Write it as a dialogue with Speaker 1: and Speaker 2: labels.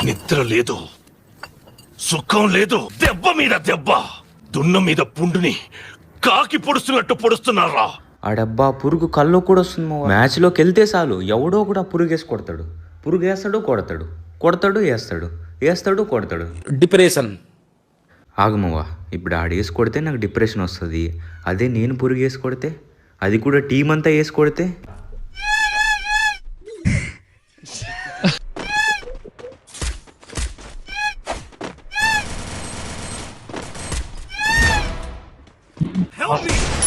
Speaker 1: నిద్ర లేదు, సుఖం లేదు, దెబ్బ మీద దెబ్బ, దున్న మీద పుండుని కాకి పొడుస్తున్నట్టు పొడుస్తున్నారా.
Speaker 2: ఆడబ్బా పురుగు కల్లో కూడా వస్తుంది మావా. మ్యాచ్లోకి వెళ్తే చాలు ఎవడో కూడా పురుగేసి కొడతాడు. పురుగు వేస్తాడు, కొడతాడు, కొడతాడు, వేస్తాడు, వేస్తాడు, కొడతాడు.
Speaker 3: డిప్రెషన్.
Speaker 2: ఆగమవ్వా, ఇప్పుడు ఆడేసి కొడితే నాకు డిప్రెషన్ వస్తుంది. అదే నేను పురుగు వేసి కొడితే, అది కూడా టీం అంతా వేసి కొడితే,
Speaker 1: Help me!